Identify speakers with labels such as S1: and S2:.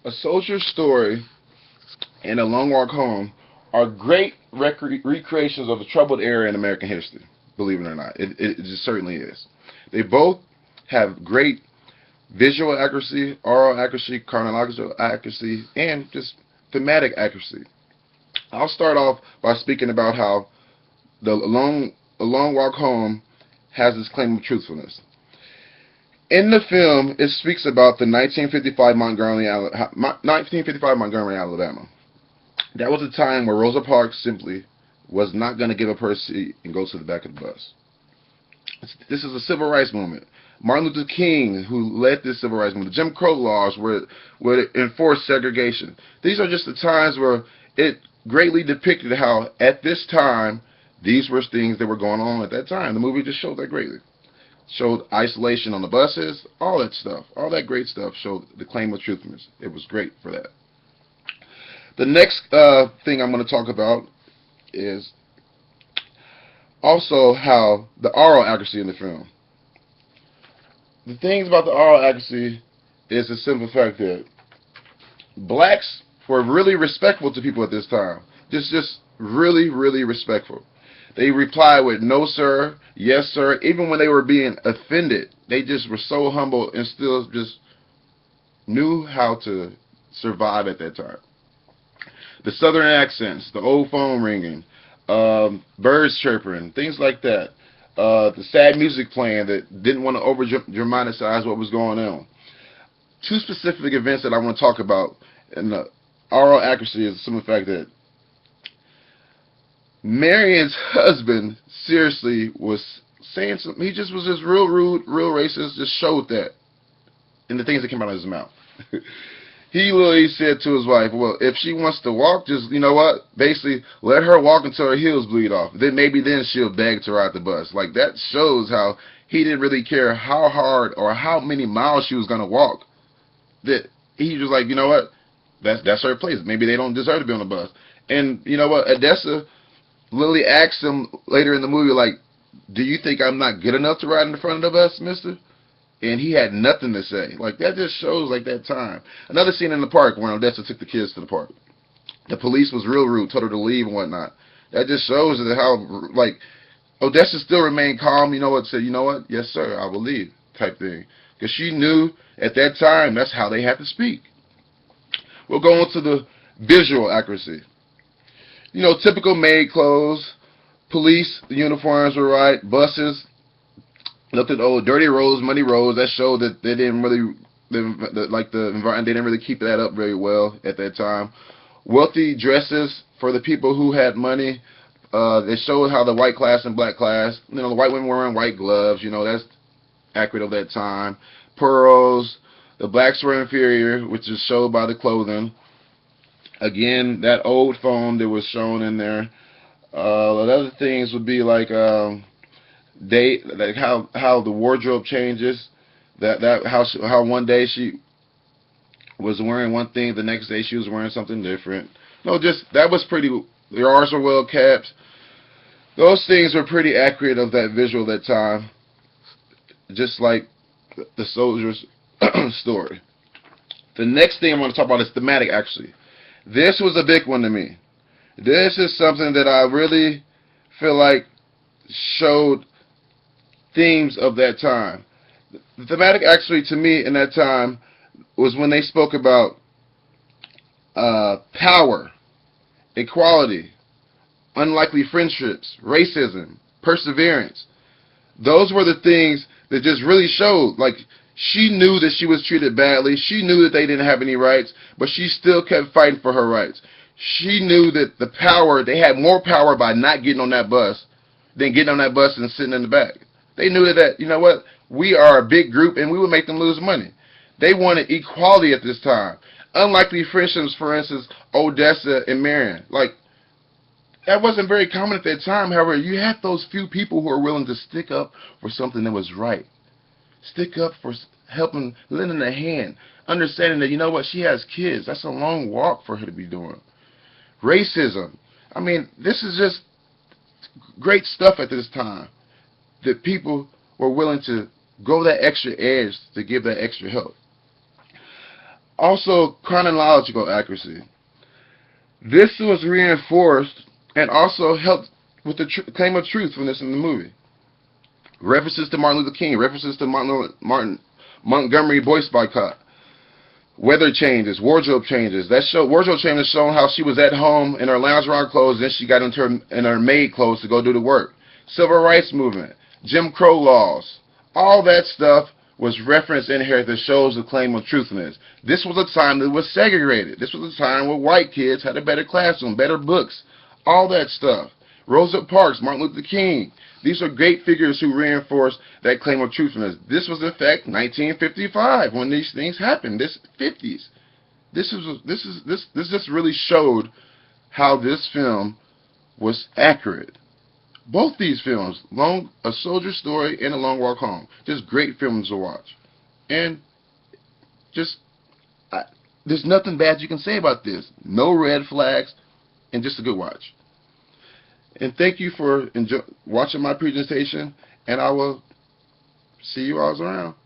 S1: A Soldier's Story and A Long Walk Home are great recreations of a troubled era in American history. Believe it or not, it just certainly is. They both have great visual accuracy, oral accuracy, chronological accuracy, and just thematic accuracy. I'll start off by speaking about how A Long Walk Home has this claim of truthfulness. In the film, it speaks about the 1955 Montgomery, Alabama. That was a time where Rosa Parks simply was not going to give up her seat and go to the back of the bus. This is a civil rights movement. Martin Luther King, who led this civil rights movement, the Jim Crow laws would enforce segregation. These are just the times where it greatly depicted how, at this time, these were things that were going on at that time. The movie just showed that greatly. Showed isolation on the buses, all that stuff, all that great stuff showed the claim of truthfulness. It was great for that. The next thing I'm going to talk about is also how the oral accuracy in the film. The things about the oral accuracy is the simple fact that blacks were really respectful to people at this time. Just really, really respectful. They replied with no sir, yes sir. Even when they were being offended, they just were so humble and still just knew how to survive at that time. The southern accents, the old phone ringing, birds chirping, things like that. The sad music playing that didn't want to over dramatize what was going on. Two specific events that I want to talk about in the oral accuracy is some of the fact that Marion's husband seriously was saying something. He just was just real rude, real racist, just showed that in the things that came out of his mouth. He literally said to his wife, well, if she wants to walk, just, you know what, basically let her walk until her heels bleed off. Then maybe then she'll beg to ride the bus. Like, that shows how he didn't really care how hard or how many miles she was going to walk. That he was like, you know what, that's her place. Maybe they don't deserve to be on the bus. And you know what, Odessa Lily asked him later in the movie, like, do you think I'm not good enough to ride in the front of the bus, mister? And he had nothing to say. Like, that just shows, like, that time. Another scene in the park when Odessa took the kids to the park. The police was real rude, told her to leave and whatnot. That just shows that how, like, Odessa still remained calm, you know what, said, you know what, yes, sir, I will leave, type thing. Because she knew at that time that's how they had to speak. We'll go on to the visual accuracy. You know, typical maid clothes, police uniforms were right, buses looked at old dirty roads, muddy roads. That showed that they didn't really, like the environment, they didn't really keep that up very well at that time. Wealthy dresses for the people who had money. They showed how the white class and black class, you know, the white women were wearing white gloves. You know, that's accurate of that time. Pearls. The blacks were inferior, which is showed by the clothing. Again, that old phone that was shown in there. The other things would be like like how the wardrobe changes. How one day she was wearing one thing, the next day she was wearing something different. No, just that was pretty. The R's were well kept. Those things were pretty accurate of that visual at that time. Just like the soldier's story. The next thing I'm going to talk about is thematic, actually. This was a big one to me. This is something that I really feel like showed themes of that time. The thematic, actually, to me in that time was when they spoke about power, equality, unlikely friendships, racism, perseverance. Those were the things that just really showed, like, she knew that she was treated badly. She knew that they didn't have any rights, but she still kept fighting for her rights. She knew that the power, they had more power by not getting on that bus than getting on that bus and sitting in the back. They knew that, you know what, we are a big group and we would make them lose money. They wanted equality at this time. Unlikely friendships, for instance, Odessa and Marion. Like, that wasn't very common at that time. However, you had those few people who were willing to stick up for something that was right. Stick up for helping, lending a hand, understanding that, you know what, she has kids. That's a long walk for her to be doing. Racism. I mean, this is just great stuff at this time. That people were willing to go that extra edge to give that extra help. Also, chronological accuracy. This was reinforced and also helped with the claim of truth from this in the movie. References to Martin Luther King, references to Martin Montgomery boy's boycott, weather changes, wardrobe changes. Wardrobe changes showing how she was at home in her loungewear clothes, then she got into her maid clothes to go do the work. Civil rights movement, Jim Crow laws, all that stuff was referenced in here that shows the claim of truthfulness. This was a time that was segregated. This was a time where white kids had a better classroom, better books, all that stuff. Rosa Parks, Martin Luther King. These are great figures who reinforce that claim of truthfulness. This was in fact 1955 when these things happened. This 50s. This just really showed how this film was accurate. Both these films, A Soldier's Story and A Long Walk Home, just great films to watch. And just, there's nothing bad you can say about this. No red flags, and just a good watch. And thank you for watching my presentation, and I will see you all around.